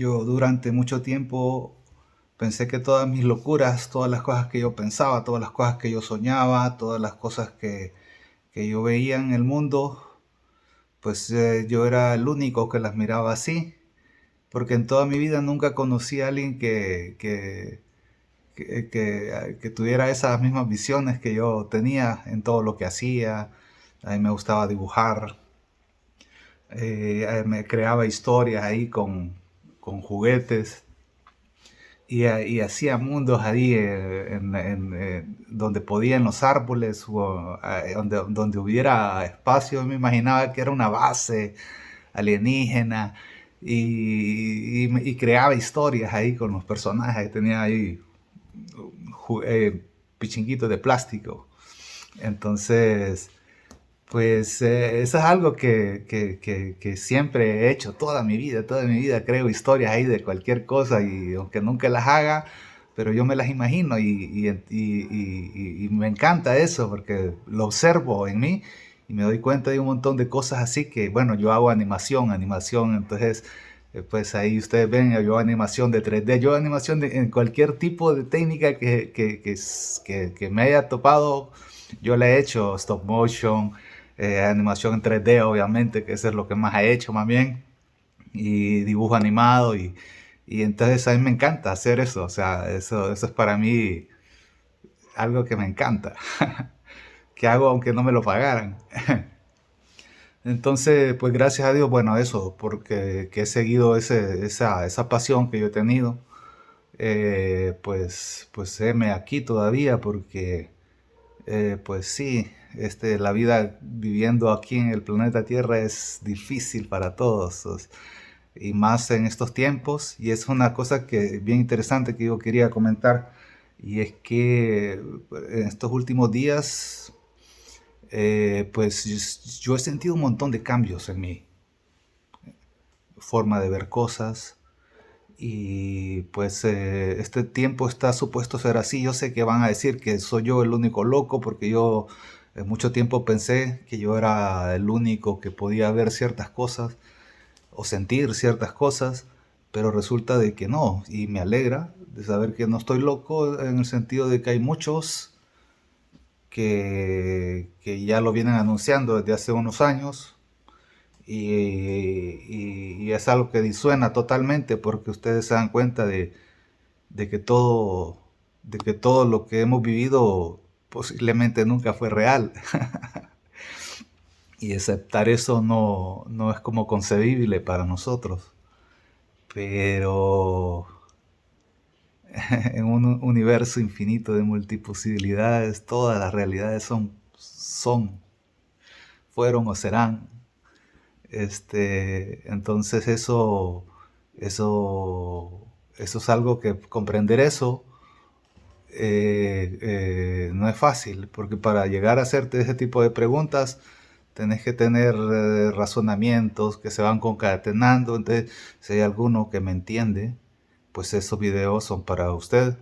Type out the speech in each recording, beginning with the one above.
Yo durante mucho tiempo pensé que todas mis locuras, todas las cosas que yo pensaba, todas las cosas que yo soñaba, todas las cosas que yo veía en el mundo, pues yo era el único que las miraba así, porque en toda mi vida nunca conocí a alguien que tuviera esas mismas visiones que yo tenía en todo lo que hacía. A mí me gustaba dibujar, me creaba historias ahí con juguetes. Y hacía mundos ahí donde podía en los árboles o donde hubiera espacio. Me imaginaba que era una base alienígena y creaba historias ahí con los personajes. Tenía ahí pichinguitos de plástico. Entonces, pues eso es algo que siempre he hecho toda mi vida creo historias ahí de cualquier cosa y aunque nunca las haga, pero yo me las imagino y me encanta eso porque lo observo en mí y me doy cuenta de un montón de cosas así que, bueno, yo hago animación, entonces pues ahí ustedes ven, yo hago animación de 3D, yo hago animación en cualquier tipo de técnica que me haya topado, yo la he hecho, stop motion, animación en 3D obviamente, que eso es lo que más he hecho más bien, y dibujo animado y entonces a mí me encanta hacer eso, o sea, eso es para mí algo que me encanta, que hago aunque no me lo pagaran. Entonces, pues gracias a Dios, bueno, eso, porque que he seguido esa pasión que yo he tenido, pues heme aquí todavía, porque pues sí, la vida viviendo aquí en el planeta Tierra es difícil para todos, y más en estos tiempos, y es una cosa que bien interesante que yo quería comentar, y es que en estos últimos días, pues yo he sentido un montón de cambios en mi forma de ver cosas, y pues este tiempo está supuesto a ser así. Yo sé que van a decir que soy yo el único loco porque yo mucho tiempo pensé que yo era el único que podía ver ciertas cosas o sentir ciertas cosas, pero resulta de que no, y me alegra de saber que no estoy loco en el sentido de que hay muchos que ya lo vienen anunciando desde hace unos años y es algo que disuena totalmente porque ustedes se dan cuenta de que todo, de que todo lo que hemos vivido posiblemente nunca fue real. Y aceptar eso no es como concebible para nosotros. Pero en un universo infinito de multiposibilidades, todas las realidades son, fueron o serán. Entonces eso, eso es algo que comprender eso no es fácil, porque para llegar a hacerte ese tipo de preguntas tenés que tener razonamientos que se van concatenando. Entonces, si hay alguno que me entiende, pues esos videos son para usted,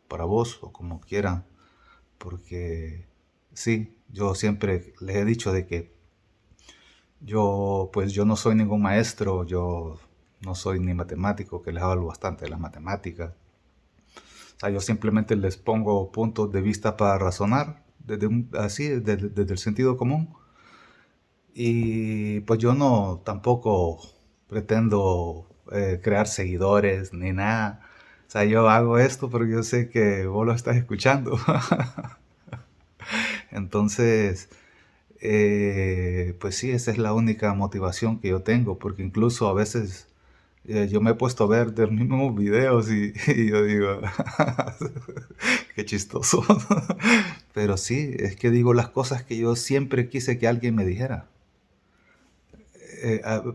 para vos o como quieran, porque sí, yo siempre les he dicho de que yo no soy ningún maestro, yo no soy ni matemático, que les hablo bastante de las matemáticas. O sea, yo simplemente les pongo puntos de vista para razonar, así, desde el sentido común. Y pues yo no tampoco pretendo crear seguidores ni nada. O sea, yo hago esto porque yo sé que vos lo estás escuchando. Entonces, pues sí, esa es la única motivación que yo tengo, porque incluso a veces yo me he puesto a ver de los mismos videos y yo digo, qué chistoso. Pero sí, es que digo las cosas que yo siempre quise que alguien me dijera.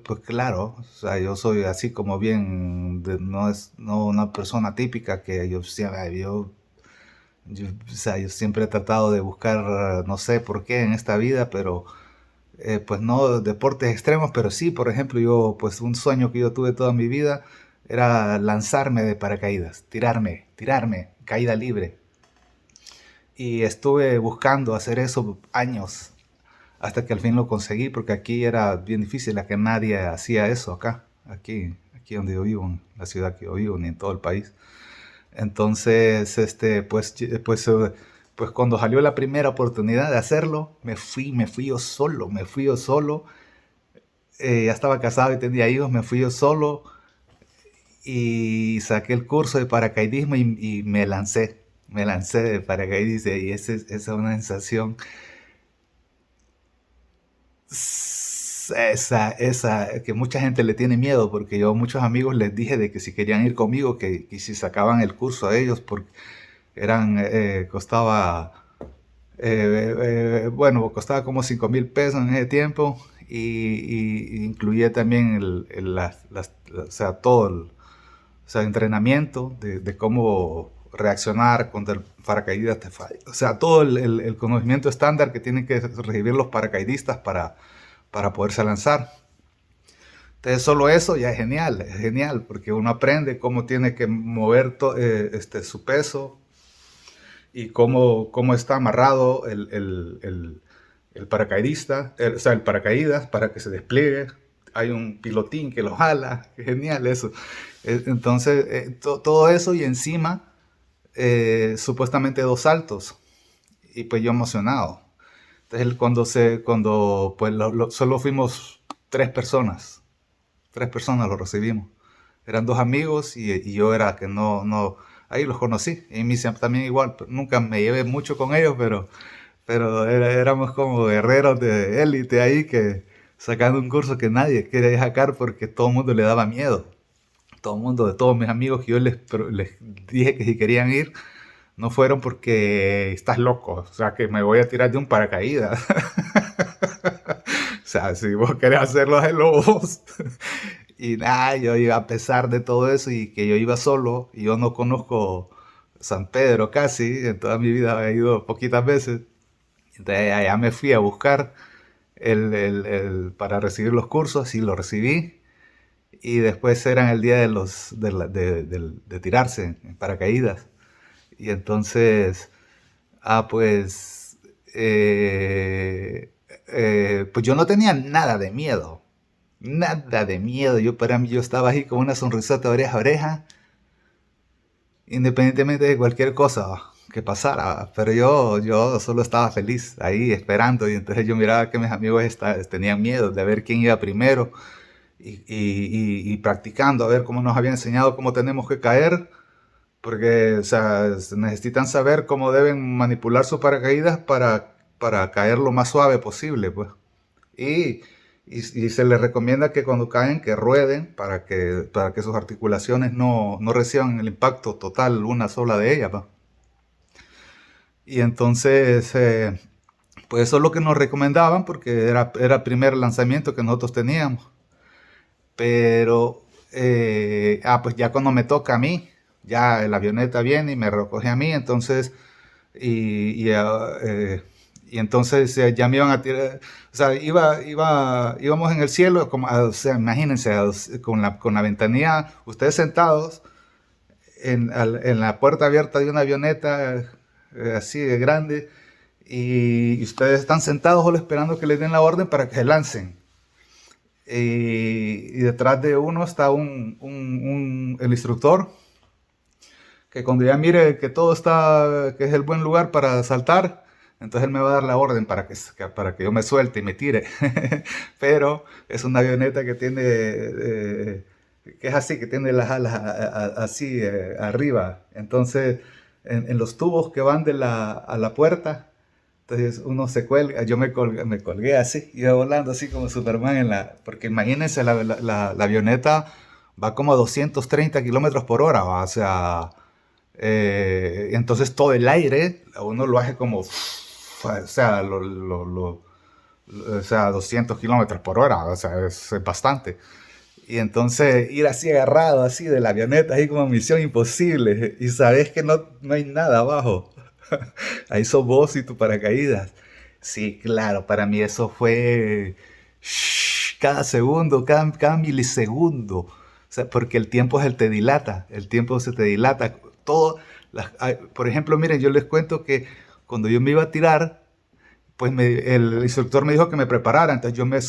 Pues claro, o sea, yo soy así como bien, no es no una persona típica que o sea, yo siempre he tratado de buscar, no sé por qué en esta vida, pero pues no deportes extremos, pero sí, por ejemplo, yo, pues un sueño que yo tuve toda mi vida era lanzarme de paracaídas, tirarme, caída libre. Y estuve buscando hacer eso años, hasta que al fin lo conseguí, porque aquí era bien difícil, a que nadie hacía eso acá, aquí donde yo vivo, en la ciudad que yo vivo, ni en todo el país. Entonces, pues cuando salió la primera oportunidad de hacerlo, me fui yo solo. Ya estaba casado y tenía hijos, me fui yo solo y saqué el curso de paracaidismo y me lancé de paracaidista y esa es una sensación, que mucha gente le tiene miedo, porque yo a muchos amigos les dije de que si querían ir conmigo, que si sacaban el curso a ellos, porque costaba, bueno, costaba como 5,000 pesos en ese tiempo y incluía también o sea, todo o sea, entrenamiento de cómo reaccionar cuando el paracaídas te falla. O sea, todo el conocimiento estándar que tienen que recibir los paracaidistas para poderse lanzar. Entonces solo eso ya es genial, porque uno aprende cómo tiene que mover su peso y cómo está amarrado el paracaidista, o sea, el paracaídas para que se despliegue. Hay un pilotín que lo jala, qué genial eso. Entonces, todo eso y encima, supuestamente 2 saltos. Y pues yo emocionado. Entonces, cuando pues solo fuimos 3 personas. 3 personas lo recibimos. Eran 2 amigos y yo era que no, ahí los conocí. Y me también igual, pero nunca me llevé mucho con ellos, pero éramos como guerreros de élite ahí que sacando un curso que nadie quería sacar porque todo el mundo le daba miedo. Todo el mundo, de todos mis amigos que yo les dije que si querían ir, no fueron porque estás loco, o sea, que me voy a tirar de un paracaídas. O sea, si vos querés hacerlo, hazlo vos. Y nada, yo iba a pesar de todo eso y que yo iba solo y yo no conozco San Pedro casi, en toda mi vida he ido poquitas veces. Entonces allá me fui a buscar para recibir los cursos y lo recibí. Y después eran el día de tirarse en paracaídas. Y entonces, pues, pues yo no tenía nada de miedo. Nada de miedo. Para mí, yo estaba ahí con una sonrisota de oreja a oreja, independientemente de cualquier cosa que pasara. Pero yo solo estaba feliz ahí esperando. Y entonces yo miraba que mis amigos tenían miedo de ver quién iba primero y practicando a ver cómo nos habían enseñado cómo tenemos que caer. Porque, o sea, necesitan saber cómo deben manipular sus paracaídas para caer lo más suave posible, pues. Y, y se les recomienda que cuando caen, que rueden para que sus articulaciones no reciban el impacto total, una sola de ellas, pues. Y entonces, pues eso es lo que nos recomendaban porque era el primer lanzamiento que nosotros teníamos. Pero, pues ya cuando me toca a mí, ya la avioneta viene y me recoge a mí, entonces, y entonces ya me iban a tirar, o sea, íbamos en el cielo, como, o sea, imagínense, con la ventanilla, ustedes sentados en la puerta abierta de una avioneta así de grande, y ustedes están sentados solo esperando que les den la orden para que se lancen. Y detrás de uno está el instructor, que cuando ya mire que todo está, que es el buen lugar para saltar, entonces él me va a dar la orden para que yo me suelte y me tire. Pero es una avioneta que tiene, que es así, que tiene las alas así arriba. Entonces, en los tubos que van a la puerta, entonces uno se cuelga, yo me colgué así, iba volando así como Superman porque imagínense, la avioneta va como a 230 kilómetros por hora, ¿va? O sea, entonces todo el aire, a uno lo hace como, o sea, o sea, 200 kilómetros por hora, o sea, es bastante. Y entonces ir así agarrado, así de la avioneta, así como misión imposible, y sabes que no hay nada abajo. Ahí sos vos y tu paracaídas. Sí, claro, para mí eso fue cada segundo, cada milisegundo. O sea, porque el tiempo te dilata, el tiempo se te dilata. Por ejemplo, miren, yo les cuento que cuando yo me iba a tirar, pues el instructor me dijo que me preparara. Entonces yo me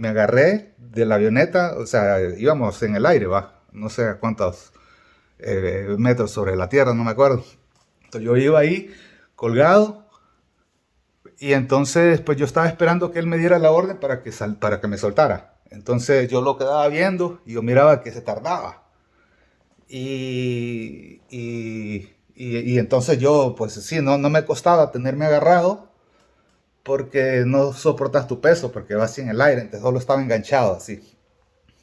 agarré de la avioneta, o sea, íbamos en el aire, va. no sé a cuántos metros sobre la tierra, no me acuerdo. Entonces yo iba ahí colgado y entonces pues yo estaba esperando que él me diera la orden para que me soltara. Entonces yo lo quedaba viendo y yo miraba que se tardaba. Y entonces yo, pues sí, no me costaba tenerme agarrado porque no soportas tu peso, porque vas así en el aire, entonces solo estaba enganchado así.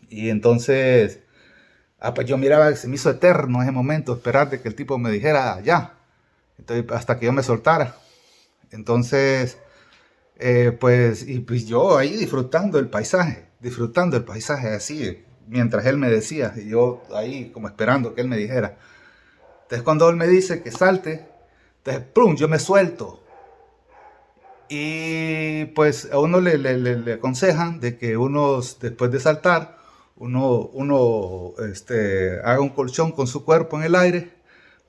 Y entonces, pues yo miraba que se me hizo eterno ese momento, esperar de que el tipo me dijera ya, entonces, hasta que yo me soltara. Entonces, pues, y pues yo ahí disfrutando el paisaje así, mientras él me decía, y yo ahí como esperando que él me dijera. Entonces cuando él me dice que salte, entonces, ¡pum!, yo me suelto. Y pues a uno le aconsejan de que uno, después de saltar, uno haga un colchón con su cuerpo en el aire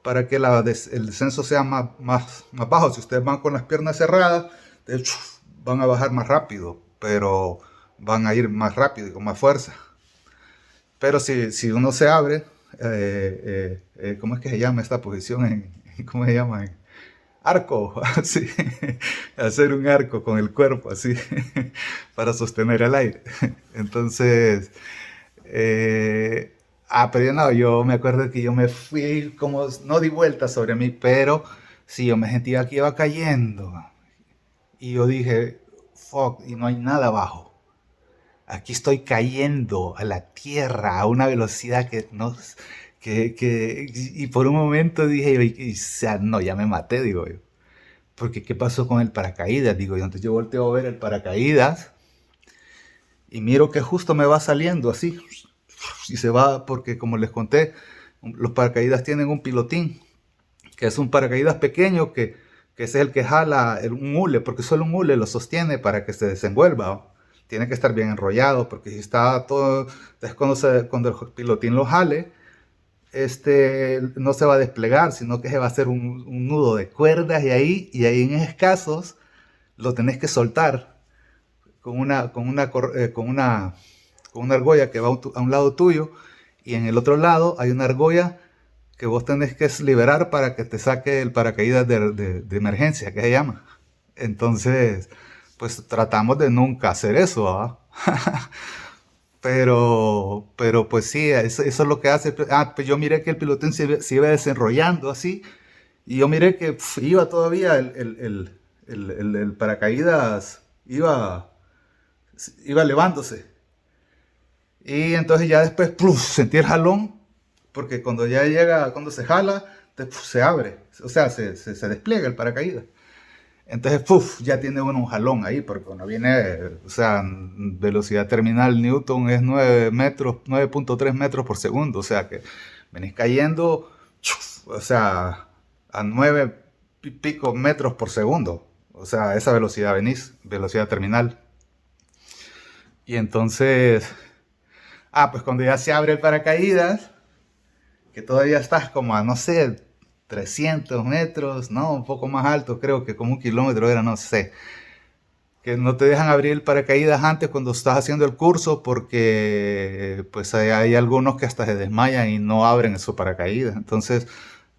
para que el descenso sea más bajo. Si ustedes van con las piernas cerradas, de hecho, van a bajar más rápido, pero van a ir más rápido y con más fuerza. Pero si uno se abre, ¿cómo es que se llama esta posición? ¿Cómo se llama? Arco, así, hacer un arco con el cuerpo, así, para sostener el aire. Entonces, pero yo me acuerdo que yo me fui como, no di vuelta sobre mí, pero sí, yo me sentía que iba cayendo. Y yo dije, fuck, y no hay nada abajo. Aquí estoy cayendo a la tierra a una velocidad que no... y por un momento dije, o sea, no, ya me maté, digo yo. Porque ¿qué pasó con el paracaídas? Digo yo, entonces yo volteo a ver el paracaídas y miro que justo me va saliendo así. Y se va, porque como les conté, los paracaídas tienen un pilotín, que es un paracaídas pequeño que es el que jala un hule, porque solo un hule lo sostiene para que se desenvuelva. Tiene que estar bien enrollado, porque si está todo, entonces cuando el pilotín lo jale, no se va a desplegar, sino que se va a hacer un nudo de cuerdas y ahí en esos casos lo tenés que soltar con una argolla que va a un lado tuyo y en el otro lado hay una argolla que vos tenés que liberar para que te saque el paracaídas de emergencia, que se llama. Entonces, pues tratamos de nunca hacer eso, ¿verdad? Pero pues sí, eso es lo que hace. Pues yo miré que el pilotín se iba desenrollando así. Y yo miré que iba todavía el paracaídas, iba elevándose. Y entonces ya después sentí el jalón, porque cuando ya llega, cuando se jala, se abre. O sea, se despliega el paracaídas. Entonces, ya tiene uno un jalón ahí, porque cuando viene, o sea, velocidad terminal Newton es 9 metros, 9.3 metros por segundo, o sea que venís cayendo, o sea, a 9 y pico metros por segundo, o sea, esa velocidad venís, velocidad terminal. Y entonces, pues cuando ya se abre el paracaídas, que todavía estás como a, no sé, 300 metros, no, un poco más alto, creo que como 1 kilómetro era, no sé. Que no te dejan abrir el paracaídas antes cuando estás haciendo el curso porque pues hay algunos que hasta se desmayan y no abren su paracaídas. Entonces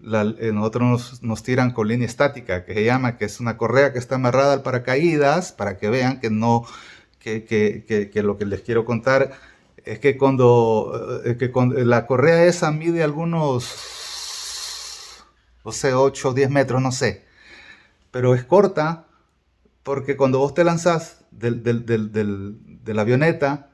nosotros nos tiran con línea estática, que se llama, que es una correa que está amarrada al paracaídas para que vean que no, que lo que les quiero contar es que cuando la correa esa mide algunos, no sé, 8 o 10 metros, no sé, pero es corta porque cuando vos te lanzás de la avioneta,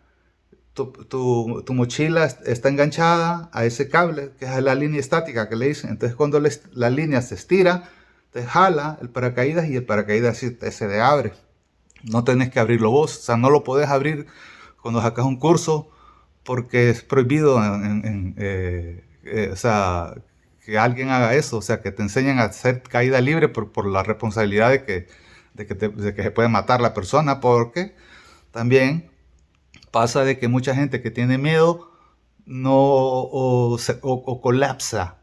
tu mochila está enganchada a ese cable, que es la línea estática que le dicen. Entonces cuando la línea se estira, te jala el paracaídas y el paracaídas se abre. No tenés que abrirlo vos, o sea, no lo podés abrir cuando sacas un curso, porque es prohibido o sea, que alguien haga eso, o sea, que te enseñen a hacer caída libre por la responsabilidad de que se puede matar la persona, porque también pasa de que mucha gente que tiene miedo o colapsa,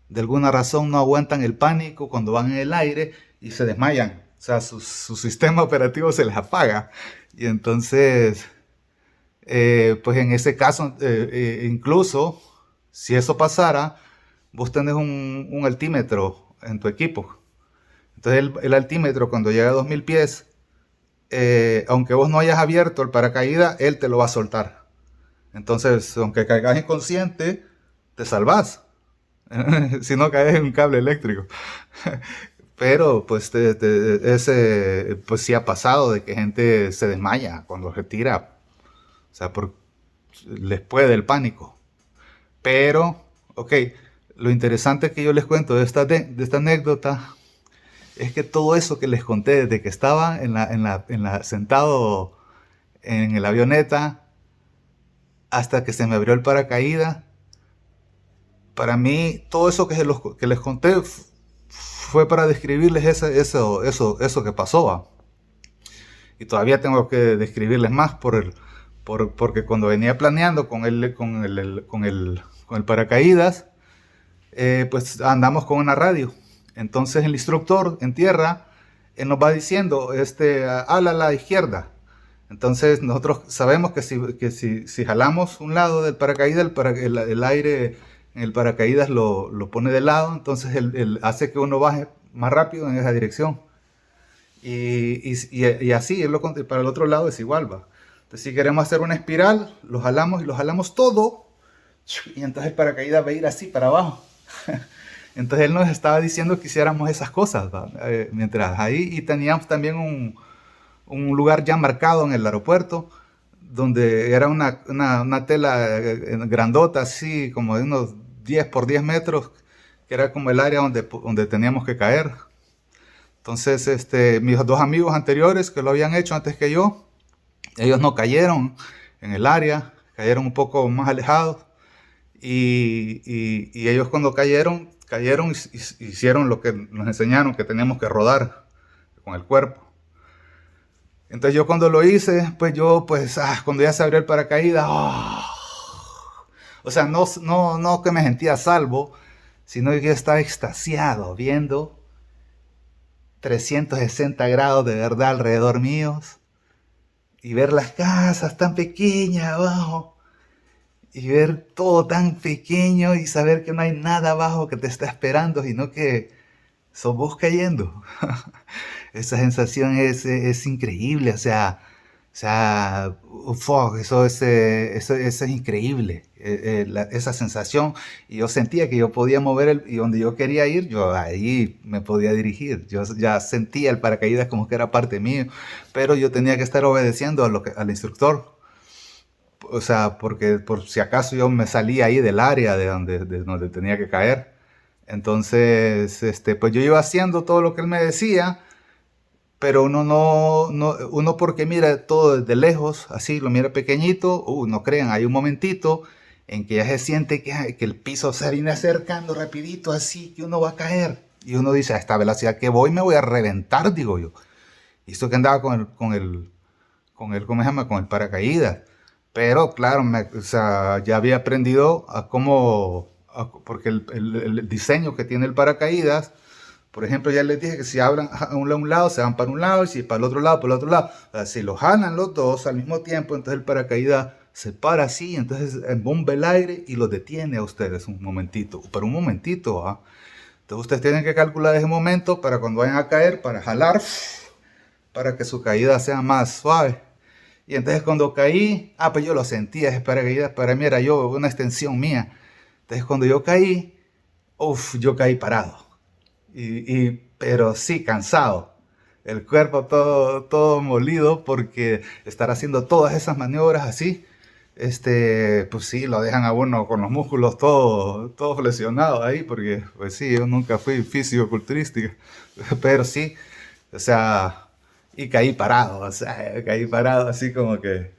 de alguna razón no aguantan el pánico cuando van en el aire y se desmayan, o sea, su sistema operativo se les apaga y entonces pues en ese caso, incluso Si eso pasara, vos tenés un altímetro en tu equipo. Entonces el altímetro cuando llega a 2000 pies, aunque vos no hayas abierto el paracaídas, él te lo va a soltar. Entonces, aunque caigas inconsciente, te salvás. Si no caes en un cable eléctrico. Pero pues pues sí ha pasado de que gente se desmaya cuando se tira. O sea, les puede el pánico. Pero, ok, lo interesante que yo les cuento de esta anécdota es que todo eso que les conté desde que estaba sentado en el avioneta hasta que se me abrió el paracaídas, para mí todo eso que les conté fue para describirles eso que pasó. ¿Va? Y todavía tengo que describirles más porque cuando venía planeando con el paracaídas, pues andamos con una radio. Entonces el instructor en tierra nos va diciendo, ala a la izquierda. Entonces nosotros sabemos si jalamos un lado del paracaídas, el aire en el paracaídas lo pone de lado, entonces él hace que uno baje más rápido en esa dirección. Y así, para el otro lado es igual, va. Entonces si queremos hacer una espiral, lo jalamos todo, y entonces el paracaídas va a ir así para abajo. Entonces él nos estaba diciendo que hiciéramos esas cosas, ¿va? Mientras ahí, y teníamos también un lugar ya marcado en el aeropuerto, donde era una tela grandota, así como de unos 10 por 10 metros, que era como el área donde teníamos que caer. Entonces, mis dos amigos anteriores que lo habían hecho antes que yo, ellos no cayeron en el área, cayeron un poco más alejados. Y ellos cuando cayeron y hicieron lo que nos enseñaron, que teníamos que rodar con el cuerpo. Entonces yo cuando lo hice, cuando ya se abrió el paracaídas, o sea, no que me sentía salvo, sino que yo estaba extasiado viendo 360 grados de verdad alrededor míos y ver las casas tan pequeñas abajo y ver todo tan pequeño y saber que no hay nada abajo que te está esperando, sino que sos vos cayendo. Esa sensación es increíble, o sea, eso es increíble, esa sensación. Y yo sentía que yo podía mover y donde yo quería ir, yo ahí me podía dirigir. Yo ya sentía el paracaídas como que era parte mío, pero yo tenía que estar obedeciendo al instructor. O sea, porque por si acaso yo me salía ahí del área de donde tenía que caer. Entonces, pues yo iba haciendo todo lo que él me decía, pero uno porque mira todo desde lejos, así lo mira pequeñito, no crean, hay un momentito en que ya se siente que el piso se viene acercando rapidito, así que uno va a caer. Y uno dice, a esta velocidad que voy me voy a reventar, digo yo. Y esto que andaba ¿cómo se llama? Con el paracaídas. Pero claro, o sea, ya había aprendido porque el diseño que tiene el paracaídas, por ejemplo, ya les dije que si hablan a un lado, se van para un lado, y si para el otro lado, para el otro lado. O sea, si lo jalan los dos al mismo tiempo, entonces el paracaídas se para así, entonces bomba el aire y los detiene a ustedes un momentito, pero un momentito, ¿ah? Entonces ustedes tienen que calcular ese momento para cuando vayan a caer, para jalar, para que su caída sea más suave. Y entonces cuando caí, pues yo lo sentía, ese paracaídas para mí era una extensión mía. Entonces cuando yo caí, yo caí parado. Pero sí, cansado. El cuerpo todo molido porque estar haciendo todas esas maniobras así, pues sí, lo dejan a uno con los músculos todo flexionados ahí, porque pues sí, yo nunca fui físico-culturística, pero sí, o sea, y caí parado, o sea, caí parado así como que...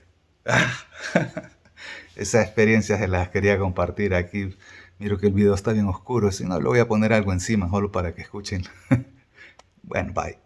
Esas experiencias se las quería compartir aquí. Miro que el video está bien oscuro, si no, le voy a poner algo encima, solo para que escuchen. Bueno, bye.